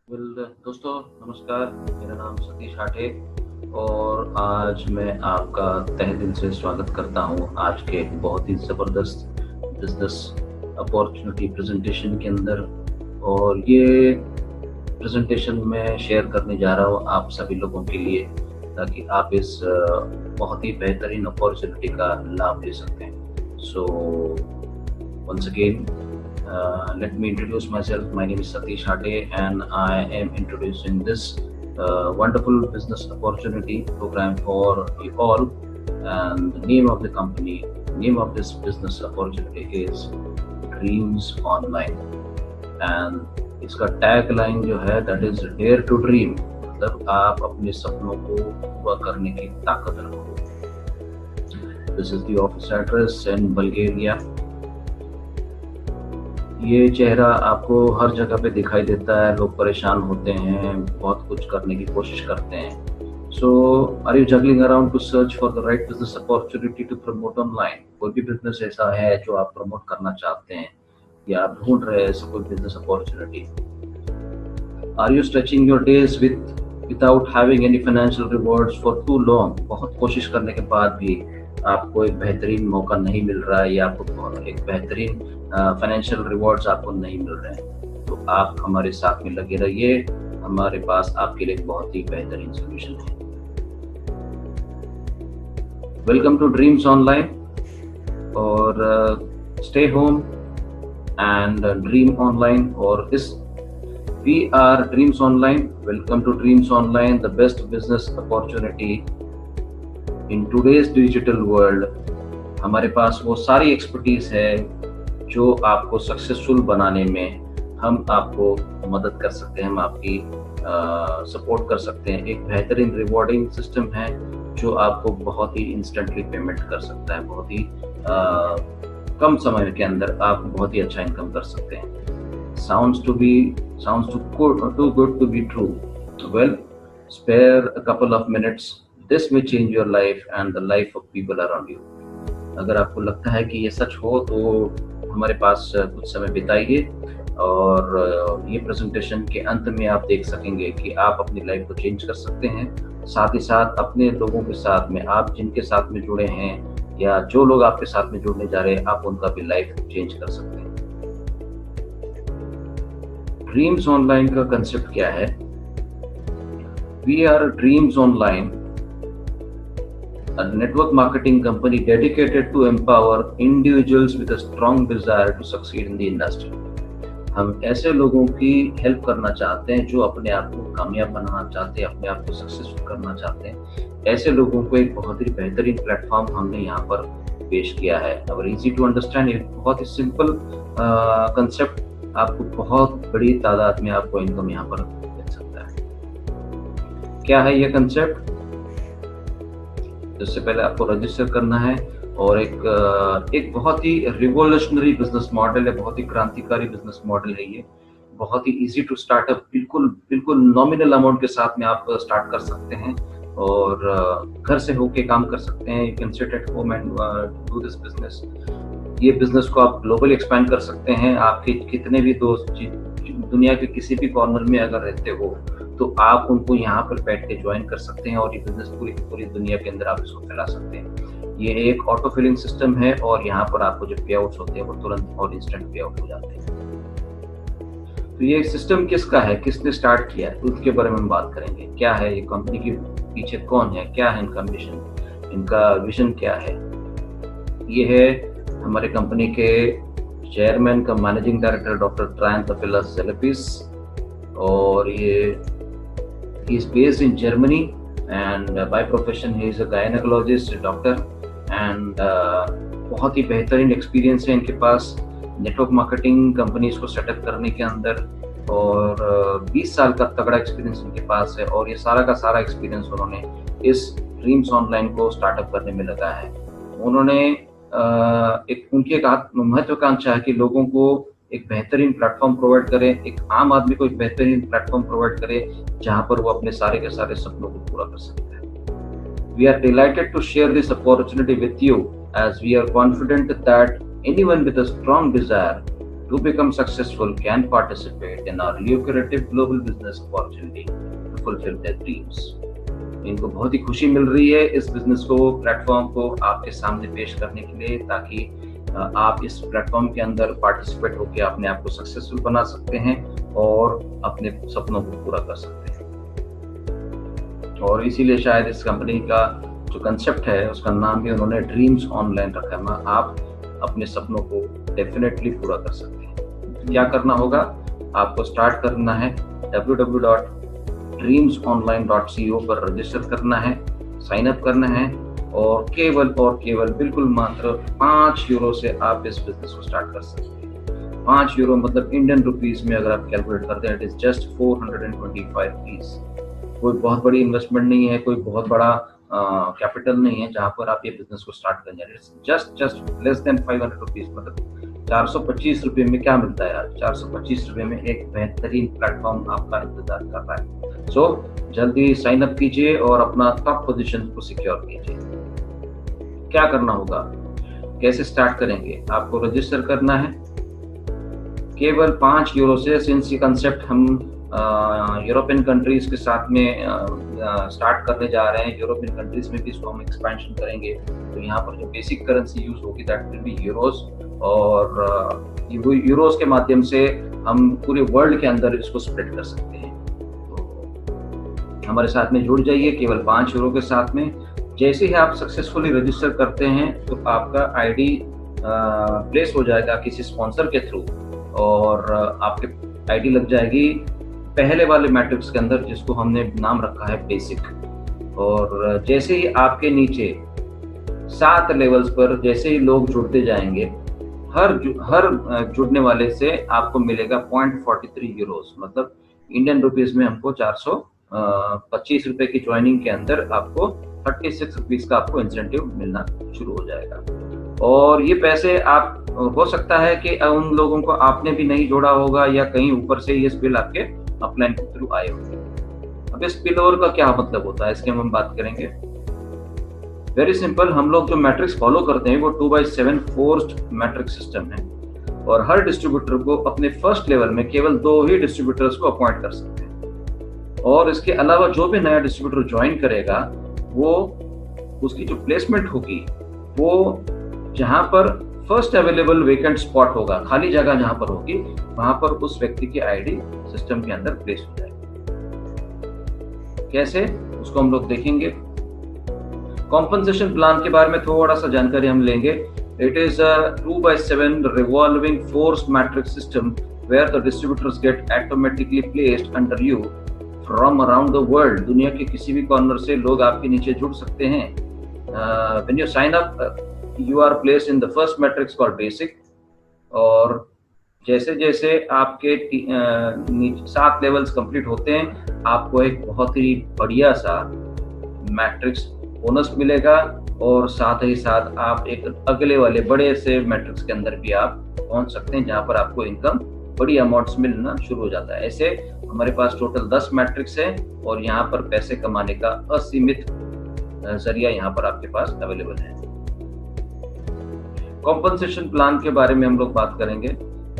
दोस्तों नमस्कार। मेरा नाम सतीश हाटे और आज मैं आपका तहे दिल से स्वागत करता हूं आज के बहुत ही ज़बरदस्त बिजनेस अपॉर्चुनिटी प्रेजेंटेशन के अंदर। और ये प्रेजेंटेशन मैं शेयर करने जा रहा हूं आप सभी लोगों के लिए, ताकि आप इस बहुत ही बेहतरीन अपॉर्चुनिटी का लाभ ले सकते हैं। सो once again, let me introduce myself. My name is Satish Hate, and I am introducing this wonderful business opportunity program for you all. And the name of the company, name of this business opportunity is Dreams Online. And इसका tag line जो है that is Dare to Dream, मतलब आप अपने सपनों को पूरा करने की ताकत रखो। This is the office address in Bulgaria. ये चेहरा आपको हर जगह पे दिखाई देता है, लोग परेशान होते हैं, बहुत कुछ करने की कोशिश करते हैं। So are you juggling around to search for the right business opportunity to promote online? कोई भी बिजनेस ऐसा है जो आप प्रमोट करना चाहते हैं या आप ढूंढ रहे हैं ऐसा कोई business opportunity? Are you stretching your days without having any financial rewards for too long? बहुत कोशिश करने के बाद भी आपको एक बेहतरीन मौका नहीं मिल रहा है या आपको एक बेहतरीन फाइनेंशियल रिवॉर्ड्स आपको नहीं मिल रहे हैं, तो आप हमारे साथ में लगे रहिए। हमारे पास आपके लिए बहुत ही बेहतरीन सोल्यूशन है। वेलकम टू ड्रीम्स ऑनलाइन और stay home and dream online. और this we are Dreams Online. Welcome to Dreams Online, the best business opportunity in today's digital world. हमारे पास वो सारी एक्सपर्टीज है जो आपको सक्सेसफुल बनाने में हम आपको मदद कर सकते हैं, हम आपकी सपोर्ट कर सकते हैं। एक बेहतरीन रिवॉर्डिंग सिस्टम है जो आपको बहुत ही इंस्टेंटली पेमेंट कर सकता है, बहुत ही कम समय के अंदर आप बहुत ही अच्छा इनकम कर सकते हैं। sounds too good to be true. Well, spare a couple of minutes. This may change your life and the life of people around you. अगर आपको लगता है कि ये सच हो तो हमारे पास कुछ समय बिताइए और ये प्रेजेंटेशन के अंत में आप देख सकेंगे कि आप अपनी लाइफ को चेंज कर सकते हैं। साथ ही साथ अपने लोगों के साथ में, आप जिनके साथ में जुड़े हैं या जो लोग आपके साथ में जुड़ने जा रहे हैं, आप उनका भी लाइफ चेंज कर सकते हैं। ड्रीम्स ऑनलाइन का कंसेप्ट क्या है? We are Dreams Online, a network marketing company dedicated to empower individuals with a strong desire to succeed in the industry. हम ऐसे लोगों की हेल्प करना चाहते हैं जो अपने आप को कामयाब बनाना चाहते हैं, अपने आप को सक्सेसफुल करना चाहते हैं। ऐसे लोगों को एक बहुत ही बेहतरीन प्लेटफॉर्म हमने यहाँ पर पेश किया है। और इजी टू अंडरस्टैंड, एक बहुत ही सिंपल कंसेप्ट, आपको बहुत बड़ी तादाद में आपको इनकम यहाँ पर मिल सकता है। क्या है ये कंसेप्ट? इससे पहले आपको रजिस्टर करना है और एक बहुत ही रिवोल्यूशनरी बिजनेस मॉडल है, बहुत ही क्रांतिकारी बिजनेस मॉडल है ये। बहुत ही इजी टू स्टार्टअप, बिल्कुल नॉमिनल अमाउंट के साथ में आप स्टार्ट कर सकते हैं और घर से होके काम कर सकते हैं। You can sit at home and do this business. ये बिजनेस को आप ग्लोबल एक्सपैंड कर सकते हैं। आपके कितने भी दोस्त दुनिया के किसी भी कॉर्नर में अगर रहते हो तो आप उनको यहाँ पर बैठ के ज्वाइन कर सकते हैं और ये बिजनेस पूरी दुनिया के अंदर आप इसको फैला सकते हैं। ये एक ऑटो फिलिंग सिस्टम है और यहाँ पर आपको जो पे आउट्स होते हैं वो तुरंत और इंस्टेंट पे आउट हो जाते हैं। तो ये सिस्टम किसका है, किसने स्टार्ट किया है, उसके बारे में हम बात करेंगे। क्या है ये कंपनी के पीछे कौन है, क्या है इनका मिशन, इनका विजन क्या है? ये है हमारे कंपनी के चेयरमैन का मैनेजिंग डायरेक्टर डॉक्टर ट्रायन तपेला सेलेपिस। और ये he is based in Germany and by profession he is a gynecologist doctor and बहुत ही बेहतरीन एक्सपीरियंस है इनके पास नेटवर्क मार्केटिंग कंपनीज को सेटअप करने के अंदर और 20 साल का तगड़ा एक्सपीरियंस इनके पास है। और ये सारा का सारा एक्सपीरियंस उन्होंने इस ड्रीम्स ऑनलाइन को स्टार्टअप करने में लगा है। उन्होंने उनकी एक महत्वाकांक्षा है कि लोगों को एक बेहतरीन प्लेटफॉर्म प्रोवाइड करें, एक आम आदमी को एक बेहतरीन प्लेटफॉर्म प्रोवाइड करें जहां पर वो अपने सारे के सारे सपनों को पूरा कर सकते हैं। We are delighted to share this opportunity with you as we are confident that anyone with a strong desire to become successful can participate in our lucrative global business opportunity to fulfill their dreams. इनको बहुत ही खुशी मिल रही है इस business को, platform को आपके सामने पेश करने के लिए, ताकि आप इस प्लेटफॉर्म के अंदर पार्टिसिपेट होकर अपने आप को सक्सेसफुल बना सकते हैं और अपने सपनों को पूरा कर सकते हैं। और इसीलिए शायद इस कंपनी का जो कंसेप्ट है उसका नाम भी उन्होंने ड्रीम्स ऑनलाइन रखा है। आप अपने सपनों को डेफिनेटली पूरा कर सकते हैं। क्या करना होगा, आपको स्टार्ट करना है www.dreamsonline.co पर रजिस्टर करना है, साइन अप करना है और केवल बिल्कुल मात्र 5 यूरो से आप इस बिजनेस को स्टार्ट कर सकते हैं। 5 यूरो मतलब इंडियन रुपीज में अगर आप कैलकुलेट करते हैं, इट इज जस्ट 425 रुपीज। कोई बहुत बड़ी इन्वेस्टमेंट नहीं है, कोई बहुत बड़ा कैपिटल नहीं है जहां पर आप ये बिजनेस को स्टार्ट कर जाए। जस्ट लेस देन 500 रुपीज, मतलब 425 रुपये में क्या मिलता है यार। 425 रुपये में एक बेहतरीन प्लेटफॉर्म आपका इंतजार कर रहा है। सो जल्दी साइन अप कीजिए और अपना टॉप पोजीशन को सिक्योर कीजिए। क्या करना होगा, कैसे स्टार्ट करेंगे, आपको रजिस्टर करना है केवल 5 यूरो से। सिंस ये कंसेप्ट हम यूरोपियन कंट्रीज के साथ में स्टार्ट करने जा रहे हैं, यूरोपियन कंट्रीज में भी इसको हम एक्सपेंशन करेंगे, तो यहाँ पर जो बेसिक करेंसी यूज होगी दैट विल बी यूरोज, और यूरोज के माध्यम से हम पूरे वर्ल्ड के अंदर इसको स्प्रेड कर सकते हैं। तो हमारे साथ में जुड़ जाइए केवल 5 यूरो के साथ में। जैसे ही आप सक्सेसफुली रजिस्टर करते हैं तो आपका आईडी प्लेस हो जाएगा किसी स्पॉन्सर के थ्रू, और आपके आईडी लग जाएगी पहले वाले मैट्रिक्स के अंदर जिसको हमने नाम रखा है बेसिक। और जैसे ही आपके नीचे 7 लेवल्स पर जैसे ही लोग जुड़ते जाएंगे, हर जुड़ने वाले से आपको मिलेगा 0.43 यूरोस, मतलब इंडियन रुपीज में हमको 425 रुपए की ज्वाइनिंग के अंदर आपको 36 रुपीज का आपको इंसेंटिव मिलना शुरू हो जाएगा। और ये पैसे आप हो सकता है कि उन लोगों को आपने भी नहीं जोड़ा होगा या कहीं ऊपर से ये स्पिल आपके अपलाइन के थ्रू आए होंगे। अब इस स्पिल ओवर का क्या मतलब होता है, इसकी हम बात करेंगे। वेरी सिंपल, हम लोग जो मैट्रिक्स फॉलो करते हैं वो 2/7 फोर्स्ड मैट्रिक्स सिस्टम है, और हर डिस्ट्रीब्यूटर को अपने फर्स्ट लेवल में केवल 2 ही डिस्ट्रीब्यूटर्स को अपॉइंट कर सकते हैं, और इसके अलावा जो भी नया डिस्ट्रीब्यूटर ज्वाइन करेगा वो उसकी जो प्लेसमेंट होगी वो जहां पर फर्स्ट अवेलेबल वेकेंट स्पॉट होगा, खाली जगह जहां पर होगी, वहां पर उस व्यक्ति की आईडी सिस्टम के अंदर प्लेस हो जाएगी। कैसे, उसको हम लोग देखेंगे। कॉम्पनसेशन प्लान के बारे में थोड़ा सा जानकारी हम लेंगे। It is a 2/7 revolving force matrix system where the distributors get automatically placed under you from around the world. दुनिया के किसी भी कॉर्नर से लोग आपके नीचे जुड़ सकते हैं। When you sign up you are placed in the first matrix called basic, और जैसे जैसे आपके 7 लेवल्स कंप्लीट होते हैं आपको एक बहुत ही बढ़िया सा मैट्रिक्स बोनस मिलेगा, और साथ ही साथ आप एक अगले वाले बड़े से मैट्रिक्स के अंदर भी आप पहुंच सकते हैं जहां पर आपको इनकम बड़ी अमाउंट्स मिलना शुरू हो जाता है। ऐसे हमारे पास टोटल 10 मैट्रिक्स है, और यहाँ पर पैसे कमाने का असीमित जरिया यहाँ पर आपके पास अवेलेबल है। कॉम्पनसेशन प्लान के बारे में हम लोग बात करेंगे।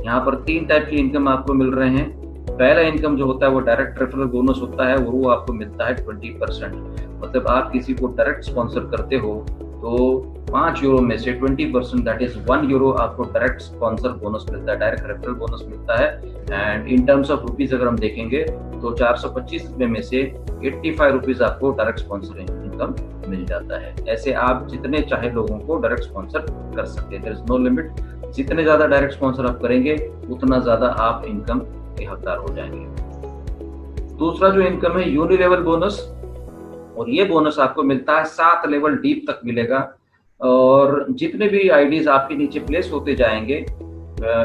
यहाँ पर 3 टाइप की इनकम आपको मिल रहे हैं। पहला इनकम जो होता है वो डायरेक्ट रेफरल बोनस होता है, वो आपको मिलता है 20%। मतलब आप किसी को डायरेक्ट स्पॉन्सर करते हो तो 5 यूरो में से 20% दैट इज 1 यूरो आपको डायरेक्ट स्पॉन्सर बोनस मिलता है, डायरेक्ट रेफरल बोनस मिलता है। And in terms of rupees अगर हम देखेंगे तो 425 रुपए में से 85 रुपीज आपको डायरेक्ट स्पॉन्सर इनकम मिल जाता है। ऐसे आप जितने चाहे लोगों को डायरेक्ट स्पॉन्सर कर सकते हैं, देयर इज नो लिमिट। जितने ज्यादा डायरेक्ट स्पॉन्सर आप करेंगे उतना ज्यादा आप इनकम के हकदार हो जाएंगे। दूसरा जो इनकम है यूनि लेवल बोनस, और ये बोनस आपको मिलता है 7 लेवल डीप तक मिलेगा, और जितने भी आईडीज आपके नीचे प्लेस होते जाएंगे,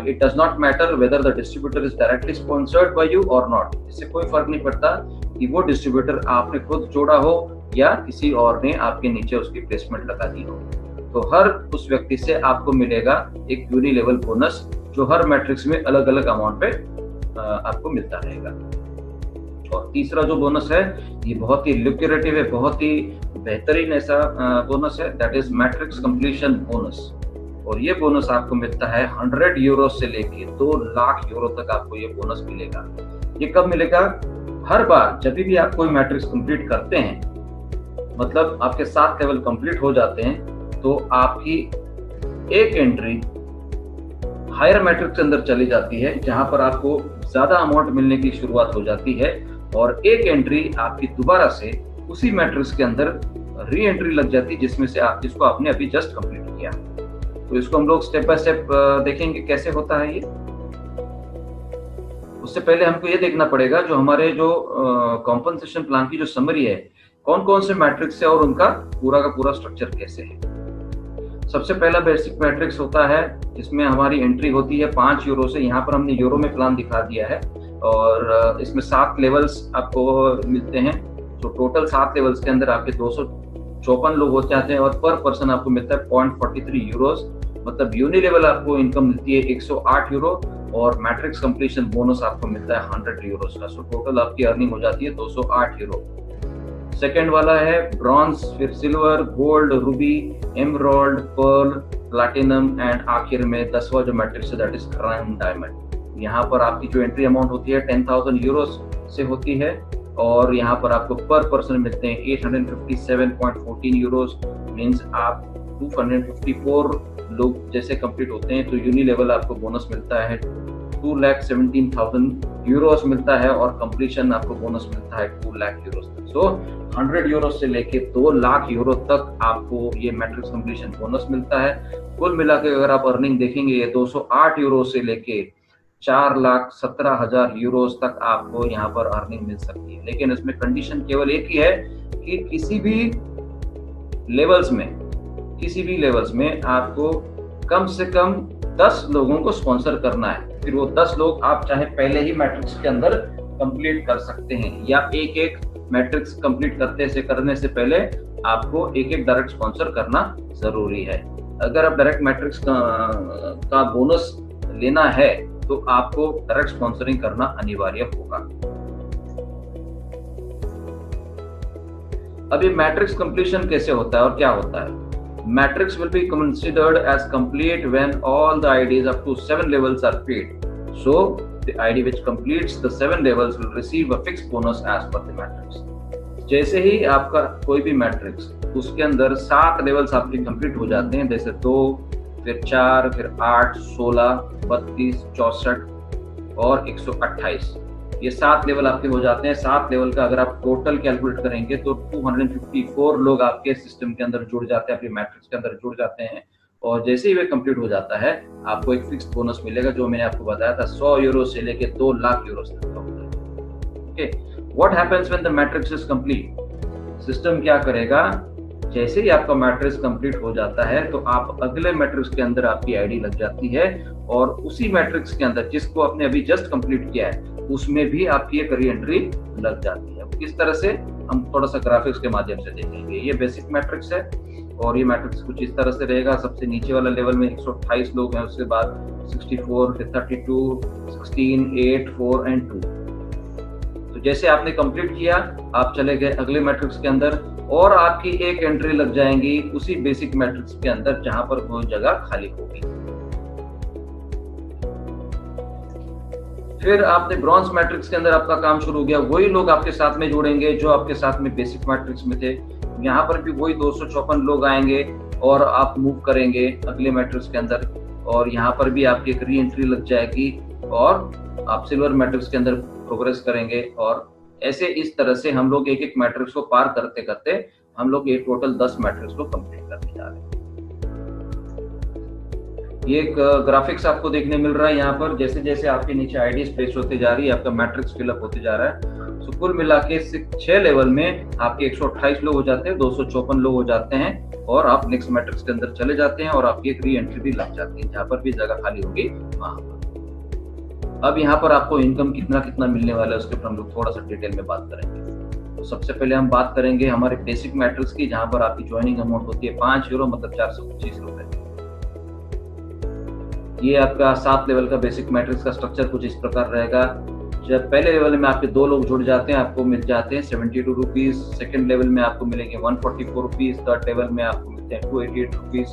it does not matter whether the distributor is directly sponsored by you और नॉट। इससे कोई फर्क नहीं पड़ता कि वो डिस्ट्रीब्यूटर आपने खुद जोड़ा हो या किसी और ने आपके नीचे उसकी प्लेसमेंट लगा दी हो। तो हर उस व्यक्ति से आपको मिलेगा एक यूनि लेवल बोनस, जो हर मैट्रिक्स में अलग अलग अमाउंट पे आपको मिलता रहेगा। और तीसरा जो बोनस है ये बहुत ही लुक्रेटिव है, बहुत ही बेहतरीन ऐसा बोनस है, that is matrix completion bonus. और ये बोनस आपको मिलता है 100 यूरो से लेके 2 लाख यूरो तक आपको ये बोनस मिलेगा। ये कब मिलेगा? हर बार जब भी आप कोई मैट्रिक्स कंप्लीट करते हैं, मतलब आपके 7 लेवल कंप्लीट हो जाते हैं, तो आपकी एक एंट्री हायर मैट्रिक्स के अंदर चली जाती है, जहां पर आपको ज्यादा अमाउंट मिलने की शुरुआत हो जाती है, और एक एंट्री आपकी दोबारा से उसी मैट्रिक्स के अंदर री एंट्री लग जाती है, जिसमें से आप जिसको आपने अभी जस्ट कंप्लीट किया। तो इसको हम लोग स्टेप बाय स्टेप देखेंगे कैसे होता है ये। उससे पहले हमको ये देखना पड़ेगा जो हमारे जो कॉम्पनसेशन प्लान की जो समरी है, कौन कौन से मैट्रिक्स है और उनका पूरा का पूरा स्ट्रक्चर कैसे है। सबसे पहला बेसिक मैट्रिक्स होता है जिसमें हमारी एंट्री होती है 5 यूरो से। यहाँ पर हमने यूरो में प्लान दिखा दिया है, और इसमें 7 लेवल्स आपको मिलते हैं। तो टोटल 7 लेवल्स के अंदर आपके 254 लोग हो जाते हैं, और पर पर्सन आपको मिलता है 0.43 यूरोस। मतलब यूनि लेवल आपको इनकम मिलती है 108 यूरो, और मैट्रिक्स कंप्लीशन बोनस आपको मिलता है 100 यूरोस का। सो टोटल आपकी अर्निंग हो जाती है 208 यूरो। सेकेंड वाला है ब्रॉन्ज, फिर silver, gold, ruby, emerald, pearl, platinum and आखिर में 10वां जो मैट्रिक्स है दैट इज क्राउन डायमंड। यहाँ पर आपकी जो एंट्री अमाउंट होती है 10,000 यूरोस से होती है, और यहाँ पर आपको पर पर्सन मिलते हैं 857.14 यूरोस। मीन्स आप 254 लोग जैसे कंप्लीट होते हैं तो यूनि लेवल आपको बोनस मिलता है 2,17,000 यूरोस मिलता है, और कंप्लीशन आपको बोनस मिलता है 2 लाख यूरोस तक। सो 100 यूरो से लेके 2 लाख यूरो तक आपको ये मैट्रिक्स कंप्लीशन बोनस मिलता है। कुल मिला के अगर आप अर्निंग देखेंगे, ये 208 यूरो से लेके 4,17,000 यूरोस तक आपको यहाँ पर अर्निंग मिल सकती है। लेकिन इसमें कंडीशन केवल एक ही है कि किसी भी लेवल्स में आपको कम से कम 10 लोगों को स्पॉन्सर करना है। फिर वो 10 लोग आप चाहे पहले ही मैट्रिक्स के अंदर कंप्लीट कर सकते हैं, या एक मैट्रिक्स कंप्लीट करने से पहले आपको एक डायरेक्ट स्पॉन्सर करना जरूरी है। अगर आप डायरेक्ट मैट्रिक्स का बोनस लेना है तो आपको डायरेक्ट स्पॉन्सरिंग करना अनिवार्य होगा। अब ये मैट्रिक्स कंप्लीशन कैसे होता है और क्या होता है? Matrix will be considered as complete when all the IDs up to 7 levels are paid. So, the ID which completes the 7 levels will receive a fixed bonus as per the matrix. जैसे ही आपका कोई भी matrix उसके अंदर 7 levels आपके complete हो जाते हैं, जैसे 2, फिर 4, फिर 8, 16, 32, 64 और 128, ये 7 लेवल आपके हो जाते हैं। 7 लेवल का अगर आप टोटल कैलकुलेट करेंगे तो 254 लोग आपके सिस्टम के अंदर जुड़ जाते हैं, अपने मैट्रिक्स के अंदर जुड़ जाते हैं, और जैसे ही वे कंप्लीट हो जाता है आपको एक फिक्स्ड बोनस मिलेगा, जो मैंने आपको बताया था 100 यूरो से लेके 2 लाख यूरो तक का होता है। Okay, what happens when the matrix is complete? System क्या करेगा, जैसे ही आपका मैट्रिक्स कंप्लीट हो जाता है तो आप अगले मैट्रिक्स के अंदर आपकी आईडी लग जाती है, और उसी मैट्रिक्स के अंदर जिसको आपने अभी जस्ट कंप्लीट किया है उसमें भी आपकी एक री एंट्री लग जाती है। किस तरह से, हम थोड़ा सा ग्राफिक्स के माध्यम से देखेंगे। ये बेसिक मैट्रिक्स है, और ये मैट्रिक्स कुछ इस तरह से रहेगा। सबसे नीचे वाला लेवल में 128 लोग हैं, उसके बाद 64, फिर 32, 16, 8, 4 एंड 2। तो जैसे आपने कंप्लीट किया, आप चले गए अगले मैट्रिक्स के अंदर, और आपकी एक एंट्री लग जाएंगी उसी बेसिक मैट्रिक्स के अंदर जहां पर कोई जगह खाली होगी। फिर आपने ब्रॉन्ज मैट्रिक्स के अंदर आपका काम शुरू हो गया, वही लोग आपके साथ में जुड़ेंगे जो आपके साथ में बेसिक मैट्रिक्स में थे। यहाँ पर भी वही 254 लोग आएंगे और आप मूव करेंगे अगले मैट्रिक्स के अंदर, और यहाँ पर भी आपकी एक री एंट्री लग जाएगी और आप सिल्वर मैट्रिक्स के अंदर प्रोग्रेस करेंगे। और ऐसे इस तरह से हम लोग एक मैट्रिक्स को पार करते करते हम लोग ये टोटल 10 मैट्रिक्स को कंप्लीट करने जा रहे हैं। ये एक ग्राफिक्स आपको देखने मिल रहा है यहाँ पर, जैसे जैसे आपके नीचे आईडी स्पेस होते जा रही है, आपका मैट्रिक्स फिलअप होते जा रहा है। तो कुल मिला के 6 लेवल में आपके 128 लोग हो जाते हैं, 254 लोग हो जाते हैं, और आप नेक्स्ट मैट्रिक्स के अंदर चले जाते हैं, और आपकी एक री एंट्री भी लग जाती है जहाँ पर भी जगह खाली होगी वहां पर। अब यहाँ पर आपको इनकम कितना कितना मिलने वाला है उसके ऊपर हम लोग थोड़ा सा डिटेल में बात करेंगे। तो सबसे पहले हम बात करेंगे हमारे बेसिक मैट्रिक्स की, जहाँ पर आपकी ज्वाइनिंग अमाउंट होती है 5 यूरो, मतलब 425 रुपए। ये आपका 7 लेवल का बेसिक मैट्रिक्स का स्ट्रक्चर कुछ इस प्रकार रहेगा। जब पहले लेवल में आपके 2 लोग जुड़ जाते हैं, आपको मिल जाते हैं 72 रुपीज। सेकेंड लेवल में आपको मिलेंगे 144 रुपीज। थर्ड लेवल में आपको मिलते हैं 288 रुपीज।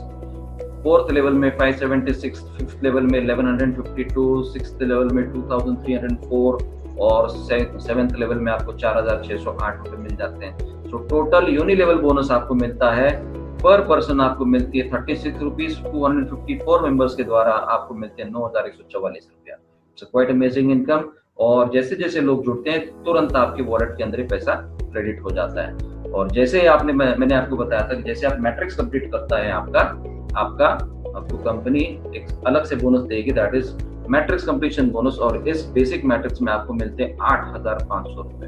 फोर्थ लेवल में 576, फिफ्थ लेवल में 1152, सिक्स्थ लेवल में 2304 और सेवेंथ लेवल में आपको 4608 रुपए मिल जाते हैं। So total uni level bonus आपको मिलता है पर पर्सन, आपको मिलती है 36 रुपीज। 254 मेंबर्स के द्वारा आपको मिलते हैं 9144 रुपया। So quite amazing income. और जैसे जैसे लोग जुड़ते हैं तुरंत आपके वॉलेट के अंदर पैसा क्रेडिट हो जाता है। और जैसे मैंने आपको बताया था कि जैसे आप मैट्रिक्स कंप्लीट करता है आपको कंपनी एक अलग से बोनस देगी, that is matrix completion bonus. और इस बेसिक मैट्रिक्स में आपको मिलते हैं 8500 रुपए,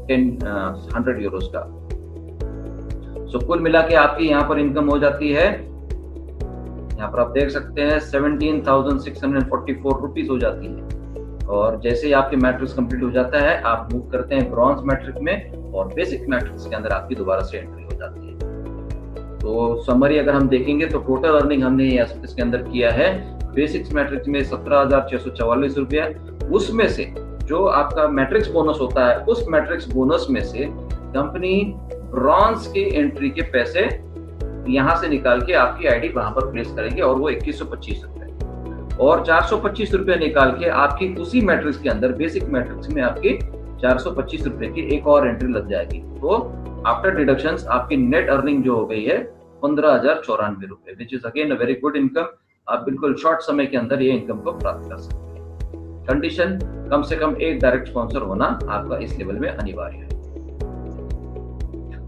100 यूरोस का। सो कुल मिला के आपकी यहाँ पर इनकम हो जाती है, यहाँ पर आप देख सकते हैं 17,644 रुपीज हो जाती है। और जैसे ही आपके मैट्रिक्स कंप्लीट हो जाता है आप मूव करते हैं ब्रॉन्ज मैट्रिक में और बेसिक मैट्रिक्स के अंदर आपकी दोबारा से एंट्री हो जाती है। तो समरी अगर हम देखेंगे तो टोटल अर्निंग हमने इसके अंदर किया है बेसिक्स मैट्रिक्स में 17,644 रुपया। उसमें से जो आपका मैट्रिक्स बोनस होता है उस मैट्रिक्स बोनस में से कंपनी ब्रॉन्ज की एंट्री के पैसे यहाँ से निकाल के आपकी आईडी वहां पर प्लेस करेंगे और वो 2125 रुपए और 425 रुपए निकाल के आपकी उसी मैट्रिक्स के अंदर बेसिक मैट्रिक्स में आपकी 425 रुपए की एक और एंट्री लग जाएगी। तो आफ्टर डिडक्शंस आपकी नेट अर्निंग जो हो गई है 15,094 रुपए, which is again a very good income. आप बिल्कुल शॉर्ट समय के अंदर ये इनकम को प्राप्त कर सकते हैं। कंडीशन, कम से कम एक डायरेक्ट स्पॉन्सर होना आपका इस लेवल में अनिवार्य है।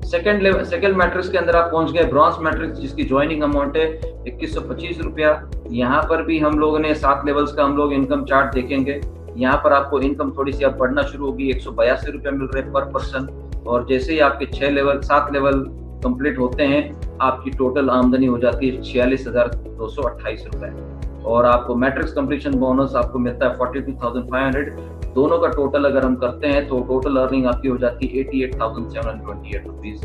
सेकंड मैट्रिक्स के अंदर आप पहुंच गए ब्रॉन्ज मैट्रिक्स, जिसकी ज्वाइनिंग अमाउंट है 2125 रुपया। यहाँ पर भी हम लोगों ने 7 लेवल्स का हम लोग इनकम चार्ट देखेंगे। यहाँ पर आपको इनकम थोड़ी सी अब बढ़ना शुरू होगी, 182 रुपया मिल रहे पर पर्सन। और जैसे ही आपके 7 लेवल कंप्लीट होते हैं आपकी टोटल आमदनी हो जाती है 46,228 रुपए। और आपको मैट्रिक्स कंप्लीशन बोनस आपको मिलता है 42,500। दोनों का टोटल अगर हम करते हैं तो टोटल अर्निंग आपकी हो जाती है 88,728 रुपीज।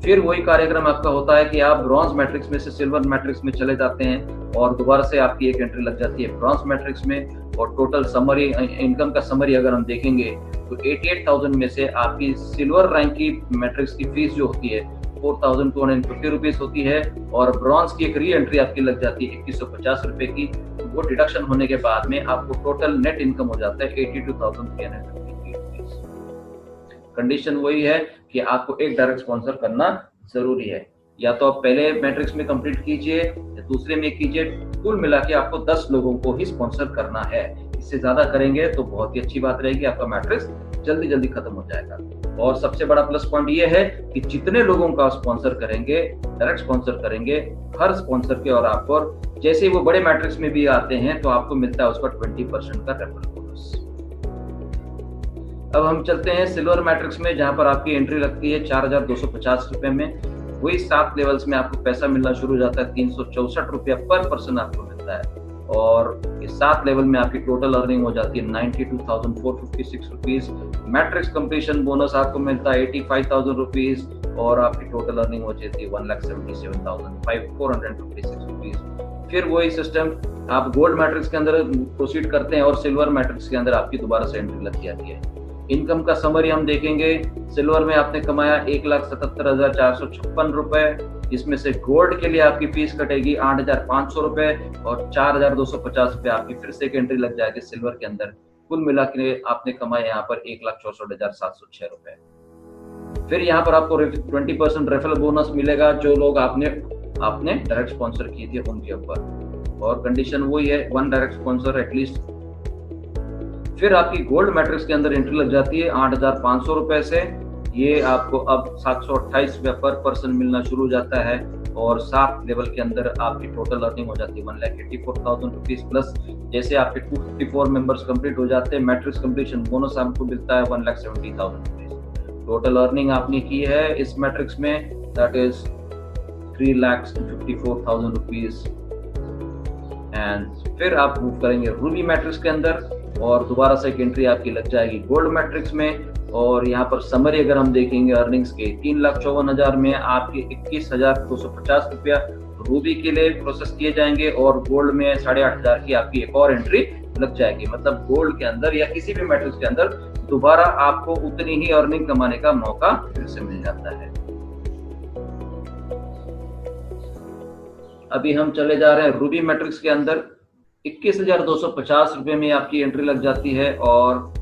फिर वही कार्यक्रम आपका होता है कि आप ब्रॉन्ज मैट्रिक्स में से सिल्वर मैट्रिक्स में चले जाते हैं और दोबारा से आपकी एक एंट्री लग जाती है ब्रॉन्ज मैट्रिक्स में। और टोटल समरी इनकम का समरी अगर हम देखेंगे तो 88,000 में से आपकी सिल्वर रैंक की मैट्रिक्स की फीस जो होती है 4,250 रुपीज होती है और ब्रॉन्ज की एक री एंट्री आपकी लग जाती है 2150 रुपए की। वो डिडक्शन होने के बाद में आपको टोटल नेट इनकम हो जाता है 82,350 रुपीज। कंडीशन वही है कि आपको एक डायरेक्ट स्पॉन्सर करना जरूरी है, या तो आप पहले मैट्रिक्स में कंप्लीट कीजिए या दूसरे में कीजिए। कुल मिला के आपको 10 लोगों को ही स्पॉन्सर करना है। इससे ज्यादा करेंगे तो बहुत ही अच्छी बात रहेगी, आपका मैट्रिक्स जल्दी खत्म हो जाएगा। और सबसे बड़ा प्लस पॉइंट ये है कि जितने लोगों का स्पॉन्सर करेंगे, डायरेक्ट स्पॉन्सर करेंगे, हर स्पॉन्सर के और आपको जैसे वो बड़े मैट्रिक्स में भी आते हैं तो आपको मिलता है उसका 20% का रेफरल बोनस। अब हम चलते हैं सिल्वर मैट्रिक्स में, जहां पर आपकी एंट्री लगती है 4,250 रुपए में। वही 7 लेवल्स में आपको पैसा मिलना शुरू हो जाता है 364 रुपया पर पर्सन आपको मिलता है। और इस 7 लेवल में आपकी टोटल अर्निंग हो जाती है 92,456 रुपीज। मैट्रिक्स कंप्लीशन बोनस आपको मिलता है 85,000 रुपीज और आपकी टोटल अर्निंग हो जाती है 1,77,456 रुपीज। फिर वही सिस्टम आप गोल्ड मैट्रिक्स के अंदर प्रोसीड करते हैं और सिल्वर मैट्रिक्स के अंदर आपकी दोबारा से एंट्री लग जाती है। इनकम का समरी हम देखेंगे, सिल्वर में आपने कमाया 1,77,456 रुपए, इसमें से गोल्ड के लिए आपकी फीस कटेगी 8,500 रुपए और 4,250 रुपए आपकी फिर से एक एंट्री लग जाएगी सिल्वर के अंदर। कुल मिला के आपने कमाया यहाँ पर 1,64,706 रुपए। फिर यहाँ पर आपको 20% रेफरल बोनस मिलेगा जो लोग आपने डायरेक्ट स्पॉन्सर किए थे उनके ऊपर। और कंडीशन वही है, 1 डायरेक्ट स्पॉन्सर एटलीस्ट। फिर आपकी गोल्ड मैट्रिक्स के अंदर एंट्री लग जाती है 8,500 रुपए से। ये आपको अब 728 रुपए पर पर्सन मिलना शुरू हो जाता है और 7 लेवल के अंदर आपकी टोटल अर्निंग हो जाती है 1,84,000 रुपीज प्लस। जैसे आपके 254 मेंबर्स कंप्लीट हो जाते हैं, मैट्रिक्स कंप्लीशन बोनस आपको मिलता है 1,70,000 रुपीज। टोटल अर्निंग आपने की है इस मैट्रिक्स में, दैट इज 3,54,000 रुपीज। एंड फिर आप मूव करेंगे रूबी मैट्रिक्स के अंदर और दोबारा से एक एंट्री आपकी लग जाएगी गोल्ड मैट्रिक्स में। और यहाँ पर समरी अगर हम देखेंगे अर्निंग्स के 3,54,000 में आपके 21,250 रुपया रूबी के लिए प्रोसेस किए जाएंगे और गोल्ड में 8,500 की आपकी एक और एंट्री लग जाएगी। मतलब गोल्ड के अंदर या किसी भी मैट्रिक्स के अंदर दोबारा आपको उतनी ही अर्निंग कमाने का मौका फिर से मिल जाता है। अभी हम चले जा रहे हैं रूबी मैट्रिक्स के अंदर। 21,250 रुपये में आपकी एंट्री लग जाती है और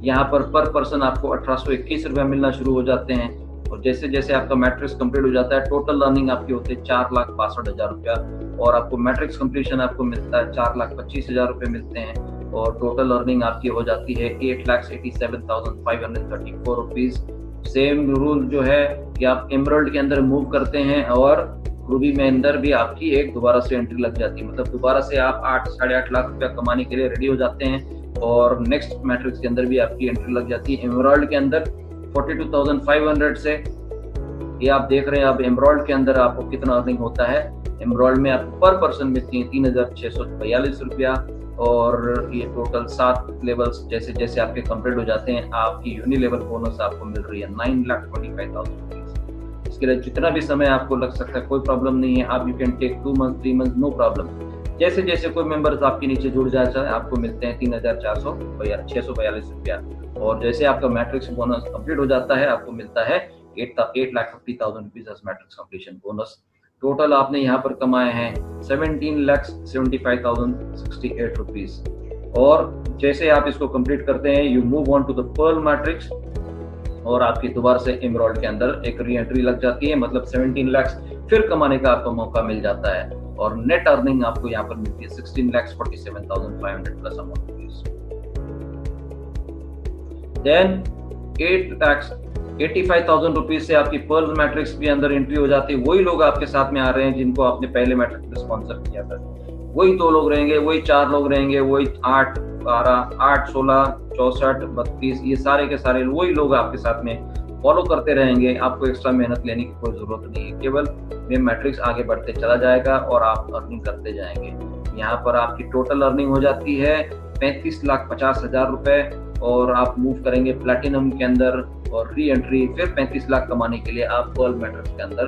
यहाँ पर पर्सन आपको 1821 रुपये मिलना शुरू हो जाते हैं। और जैसे जैसे आपका मैट्रिक्स कंप्लीट हो जाता है, टोटल अर्निंग आपकी होती है 4,62,000 रुपया, और आपको मैट्रिक्स कंप्लीशन आपको मिलता है 4,25,000 रुपये मिलते हैं, और टोटल अर्निंग आपकी हो जाती है 8,87,534 रुपीज़। सेम रूल जो है कि आप एमराल्ड के अंदर मूव करते हैं और रूबी में अंदर भी आपकी एक दोबारा से एंट्री लग जाती है, मतलब दोबारा से आप 8-8.5 लाख रुपया कमाने के लिए रेडी हो जाते हैं, और नेक्स्ट मैट्रिक्स के अंदर भी आपकी एंट्री लग जाती है। एमराल्ड के अंदर 42,500 से, ये आप देख रहे हैं अब एमराल्ड के अंदर आपको कितना अर्निंग होता है। एमराल्ड में आपको पर पर्सन मिलती है 3,642 रुपया, और ये टोटल 7 लेवल्स जैसे जैसे आपके कंप्लीट हो जाते हैं, आपकी यूनि लेवल बोनस आपको मिल रही है 9,25,000 रुपीज। इसके लिए जितना भी समय आपको लग सकता है कोई प्रॉब्लम नहीं है, आप you can take 2 month 3 month, no problem. जैसे जैसे कोई मेंबर्स आपके नीचे जुड़ जाता है आपको मिलते हैं 3,642 रुपया, और जैसे आपका मैट्रिक्स बोनस कंप्लीट हो जाता है आपको मिलता है 8,50,000 rupees as matrix completion bonus. Total आपने यहाँ पर कमाए हैं 17,75,068 रुपीज। और जैसे आप इसको कंप्लीट करते हैं, you move on to the pearl matrix, और आपकी दोबारा से एमराल्ड के अंदर एक री एंट्री लग जाती है, मतलब 17 लाख फिर कमाने का आपको मौका मिल जाता है, और नेट अर्निंग आपको यहाँ पर मिलती है 16,47,500 plus amount rupees. Then 8,85,000 rupees से आपकी पर्ल मैट्रिक्स के अंदर एंट्री हो जाती है। वही लोग आपके साथ में आ रहे हैं जिनको आपने पहले मैट्रिक्स में स्पॉन्सर किया था, वही 2 लोग रहेंगे, वही 4 लोग रहेंगे, वही 8, 12, 8, 16, 64, 32, ये सारे के सारे वही लोग आपके साथ में फॉलो करते रहेंगे। आपको एक्स्ट्रा मेहनत लेने की कोई जरूरत नहीं है, केवल ये मैट्रिक्स आगे बढ़ते चला जाएगा और आप अर्निंग करते जाएंगे। यहाँ पर आपकी टोटल अर्निंग हो जाती है 35,50,000 रुपए, और आप मूव करेंगे प्लैटिनम के अंदर, और री एंट्री फिर 35 लाख कमाने के लिए आप पर्ल मैट्रिक्स के अंदर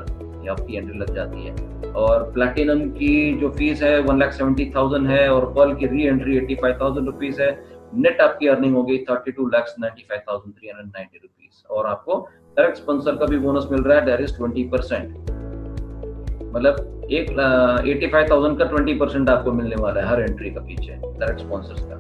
आपकी एंट्री लग जाती है। और प्लैटिनम की जो फीस है 1,70,000 है, और पर्ल की री एंट्री 85,000 रुपीज है। नेट आपकी अर्निंग हो गई 32,95,390 रुपीज, और आपको डायरेक्ट स्पॉन्सर का भी बोनस मिल रहा है, दैट इज 20%, मतलब 85,000 का 20% आपको मिलने वाला है हर एंट्री का पीछे डायरेक्ट स्पॉन्सर्स का।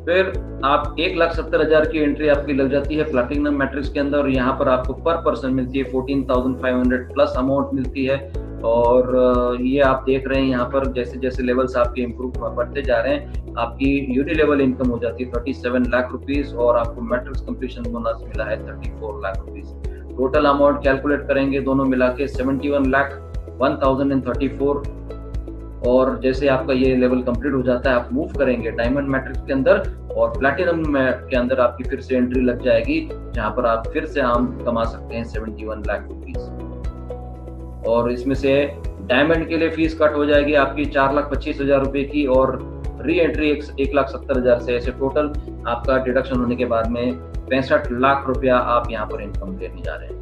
फिर आप 1,70,000 की एंट्री आपकी लग जाती है प्लैटिनम मैट्रिक्स के अंदर, और यहाँ पर आपको पर पर्सन मिलती है 14,500 प्लस अमाउंट मिलती है। और ये आप देख रहे हैं यहाँ पर जैसे जैसे लेवल्स आपके इम्प्रूव बढ़ते जा रहे हैं, आपकी यूनि लेवल इनकम हो जाती है 37 लाख रुपीज, और आपको मैट्रिक्स कंप्लीशन बोनस मिला है 34 lakh rupees. Total amount calculate करेंगे दोनों मिला के 71,01,034। और जैसे आपका ये लेवल कंप्लीट हो जाता है, आप मूव करेंगे डायमंड मैट्रिक्स के अंदर, और प्लैटिनम के अंदर आपकी फिर से एंट्री लग जाएगी, जहां पर आप फिर से आम कमा सकते हैं 71 लाख रुपीज। और इसमें से डायमंड के लिए फीस कट हो जाएगी आपकी 4,25,000 रुपए की, और री एंट्री 1,70,000 से, ऐसे टोटल आपका डिडक्शन होने के बाद में 65 लाख रुपया आप यहाँ पर इनकम लेने जा रहे हैं।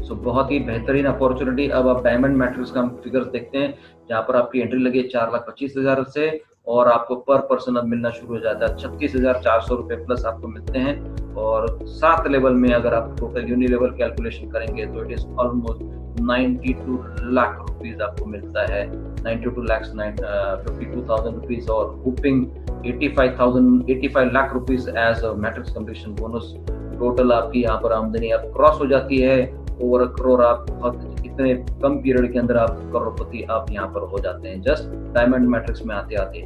सो बहुत ही बेहतरीन अपॉर्चुनिटी। अब आप डायमंड मैट्रिक्स का फिगर्स देखते हैं, जहाँ पर आपकी एंट्री लगी 4,25,000 से, और आपको पर पर्सन अब मिलना शुरू हो जाता है 36,400 रुपए प्लस आपको मिलते हैं। और 7 लेवल में अगर आप टोटल यूनि लेवल कैलकुलेशन करेंगे तो it is almost 92 lakh rupees आपको मिलता है, 52,52,000 रुपीज, और whopping 85 lakh rupees as matrix completion bonus. Total आपकी यहाँ पर आमदनी अब क्रॉस हो जाती है ओवर करोड़। आप बहुत इतने कम पीरियड के अंदर आप करोड़पति आप यहाँ पर हो जाते हैं, जस्ट डायमंड मैट्रिक्स में आते आते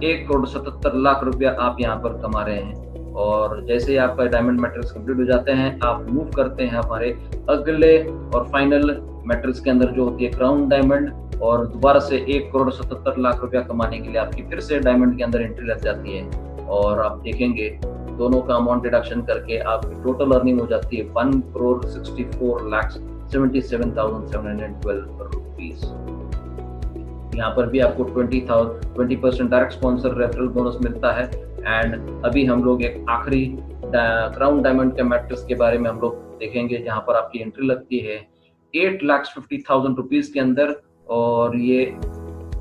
1,77 लाख रुपया आप यहाँ पर कमा रहे हैं। और जैसे ही आपका डायमंड मैट्रिक्स कंप्लीट हो जाते हैं, आप मूव करते हैं हमारे अगले और फाइनल मैट्रिक्स के अंदर जो होती है क्राउन डायमंड, और दोबारा से 1,77 लाख रुपया कमाने के लिए आपकी फिर से डायमंड के अंदर एंट्री लग जाती है। और आप देखेंगे दोनों का अमाउंट डिडक्शन करके आपकी टोटल अर्निंग हो जाती है 1,64,77,712 रुपीज। यहाँ पर भी आपको 20% डायरेक्ट स्पॉन्सर रेफरल बोनस मिलता है। एंड अभी हम लोग एक आखिरी क्राउन डायमंड के मैट्रिक्स के बारे में हम लोग देखेंगे, जहाँ पर आपकी एंट्री लगती है 8,50,000 रुपीज के अंदर, और ये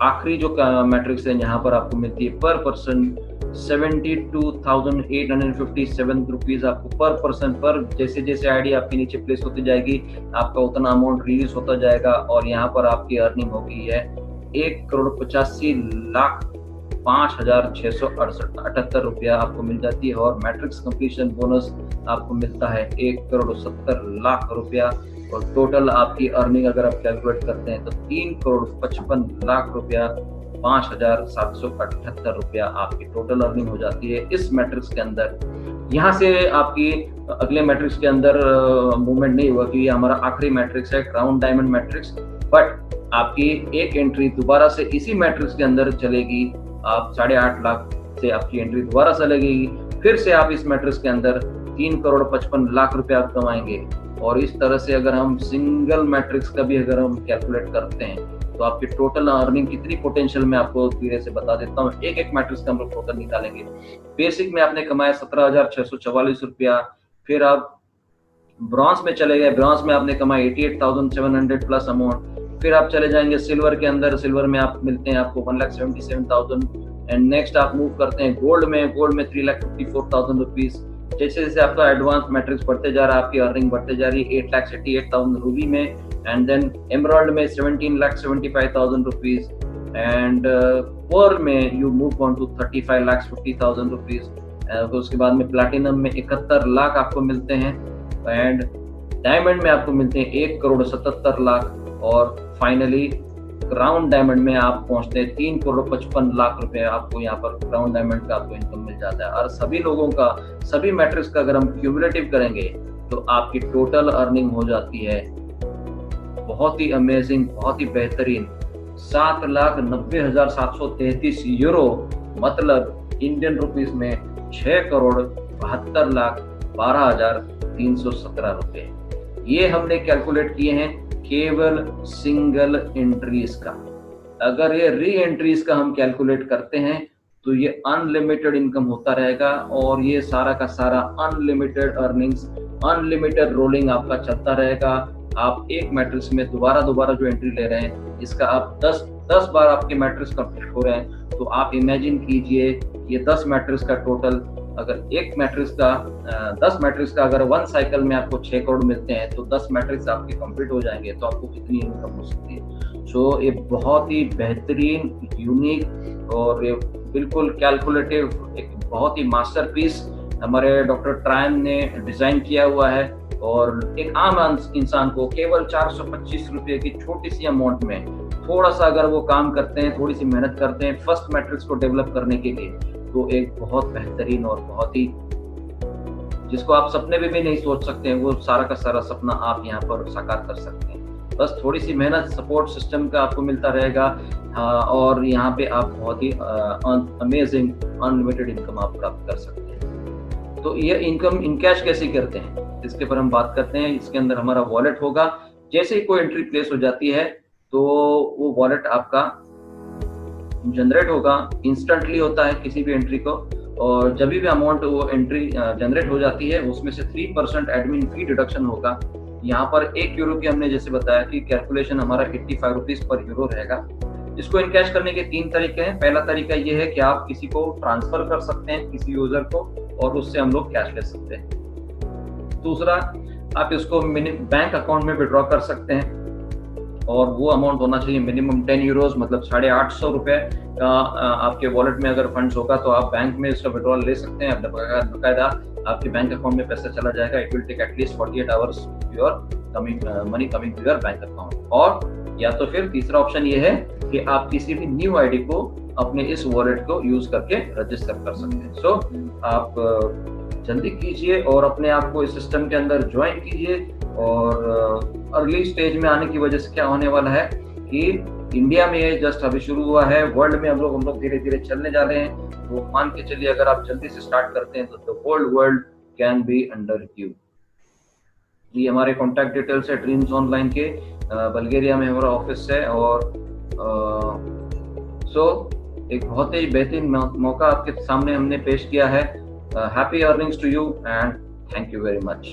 आखिरी जो मैट्रिक्स है यहाँ पर आपको मिलती है पर पर्सन 72,857 रुपीज आपको पर पर्सन पर, जैसे जैसे आईडी आपके नीचे प्लेस होती जाएगी आपका उतना अमाउंट रिलीज होता जाएगा और यहाँ पर आपकी अर्निंग होगी है 1,85,05,678 रुपया आपको मिल जाती है। और मैट्रिक्स कंप्लीशन बोनस आपको मिलता है 1,70,00,000 रुपया। और टोटल आपकी अर्निंग अगर आप कैलकुलेट करते हैं तो 3,55,00,000 रुपया 5,778 रुपया आपकी टोटल अर्निंग हो जाती है इस मैट्रिक्स के अंदर। यहाँ से आपकी अगले मैट्रिक्स के अंदर मूवमेंट नहीं हुआ, कि ये हमारा आखिरी मैट्रिक्स है, क्राउन डायमंड मैट्रिक्स। बट आपकी एक एंट्री दोबारा से इसी मैट्रिक्स के अंदर चलेगी, आप 8.5 लाख से आपकी एंट्री दोबारा से लगेगी, फिर से आप इस मैट्रिक्स के अंदर 3,55,00,000 रुपया आप कमाएंगे। और इस तरह से अगर हम सिंगल मैट्रिक्स का भी अगर हम कैलकुलेट करते हैं तो आपकी टोटल अर्निंग कितनी पोटेंशियल में आपको धीरे से बता देता हूँ। एक एक मैट्रिक्स का हम लोग टोटल निकालेंगे। बेसिक में आपने कमाया 17,644 रुपया, फिर आप ब्रॉन्ज में चले गए, ब्रॉन्ज में आपने कमाया 88,700 प्लस अमाउंट। फिर आप चले जाएंगे सिल्वर के अंदर, सिल्वर में आप मिलते हैं आपको 1,77,000। एंड नेक्स्ट आप मूव करते हैं गोल्ड में, गोल्ड में 3,54,000 रुपीज। जैसे जैसे आपका एडवांस मैट्रिक्स बढ़ते जा रहा है आपकी अर्निंग बढ़ते जा रही है 8,88,000 रूबी में। एंड देन एमराल्ड में 17,75,000 रुपीज। एंड पर्ल में you move on to 35,50,000 rupees. उसके बाद में प्लैटिनम में 71 लाख आपको मिलते हैं। एंड डायमंड में आपको मिलते हैं 1,77,00,000। और फाइनली क्राउन डायमंड में आप पहुंचते हैं 3,55,00,000 रुपए आपको यहाँ पर क्राउन डायमंड का आपको इनकम मिल जाता है। और सभी लोगों का, सभी मैट्रिक्स का अगर हम क्यूमुलेटिव करेंगे तो आपकी टोटल अर्निंग हो जाती है बहुत ही अमेजिंग, बहुत ही बेहतरीन 7,90,733 यूरो, मतलब इंडियन रुपीस में 6,72,12,317 रुपए। ये हमने कैलकुलेट किए हैं केवल सिंगल एंट्रीज का। अगर ये री एंट्रीज का हम कैलकुलेट करते हैं तो ये अनलिमिटेड इनकम होता रहेगा और ये सारा का सारा अनलिमिटेड अर्निंग्स, अनलिमिटेड रोलिंग आपका चलता रहेगा। आप एक मैट्रिक्स में दोबारा जो एंट्री ले रहे हैं, इसका आप 10 बार आपके मैट्रिक्स कंप्लीट हो रहे हैं, तो आप इमेजिन कीजिए ये 10 मैट्रिक्स का टोटल, अगर एक मैट्रिक्स का 10 मैट्रिक्स का अगर 1 साइकिल में आपको 6 करोड़ मिलते हैं तो 10 मैट्रिक्स आपके कंप्लीट हो जाएंगे, तो आपको कितनी इनकम हो सकती है। सो ये बहुत ही बेहतरीन, यूनिक और ये बिल्कुल कैलकुलेटिव, एक बहुत ही मास्टरपीस हमारे डॉक्टर ट्रायन ने डिजाइन किया हुआ है। और एक आम इंसान को केवल 425 रुपए की छोटी सी अमाउंट में थोड़ा सा अगर वो काम करते हैं, थोड़ी सी मेहनत करते हैं फर्स्ट मैट्रिक्स को डेवलप करने के लिए, तो एक बहुत बेहतरीन और बहुत ही, जिसको आप सपने में भी नहीं सोच सकते हैं, वो सारा का सारा सपना आप यहाँ पर साकार कर सकते हैं। बस थोड़ी सी मेहनत, सपोर्ट सिस्टम का आपको मिलता रहेगा। और यहाँ पे आप बहुत ही अमेजिंग अनलिमिटेड इनकम आप प्राप्त कर सकते हैं। तो ये इनकम इन कैश कैसे करते हैं, इसके पर हम बात करते हैं। इसके अंदर हमारा वॉलेट होगा। जैसे ही कोई एंट्री प्लेस हो जाती है तो वो वॉलेट आपका जनरेट होगा, इंस्टेंटली होता है किसी भी एंट्री को। और जब भी अमाउंट वो एंट्री जनरेट हो जाती है उसमें से 3% एडमिन फी डिडक्शन होगा। यहाँ पर 1 यूरो की हमने जैसे बताया कि कैलकुलेशन हमारा 85 रुपीज पर यूरो रहेगा। इसको इनकैश करने के 3 तरीके हैं। पहला तरीका ये है कि आप किसी को ट्रांसफर कर सकते हैं, किसी यूजर को, और उससे हम लोग कैश ले सकते हैं। दूसरा, आप इसको बैंक अकाउंट में विड्रॉ कर सकते हैं और वो अमाउंट होना चाहिए मिनिमम 10 यूरोज, मतलब 850 रुपए का आपके वॉलेट में अगर फंड्स होगा तो आप बैंक में इसका विड्रॉल ले सकते हैं। बकायदा आपके बैंक अकाउंट में पैसा चला जाएगा। It will take at least 48 hours your money coming to your bank account. और या तो फिर तीसरा ऑप्शन ये है कि आप किसी भी न्यू आईडी को अपने इस वॉलेट को यूज करके रजिस्टर कर सकते हैं। सो आप जल्दी कीजिए और अपने आप को इस सिस्टम के अंदर ज्वाइन कीजिए। और अर्ली स्टेज में आने की वजह से क्या होने वाला है कि इंडिया में ये जस्ट अभी शुरू हुआ है, वर्ल्ड में हम लोग धीरे धीरे चलने जा रहे हैं। तो मान के चलिए अगर आप जल्दी से स्टार्ट करते हैं तो the whole world can be under you. ये हमारे कॉन्टैक्ट डिटेल्स है ड्रीम्स ऑनलाइन के, बल्गेरिया में हमारा ऑफिस है। और एक बहुत ही बेहतरीन मौका आपके सामने हमने पेश किया है। Happy earnings to you and thank you very much.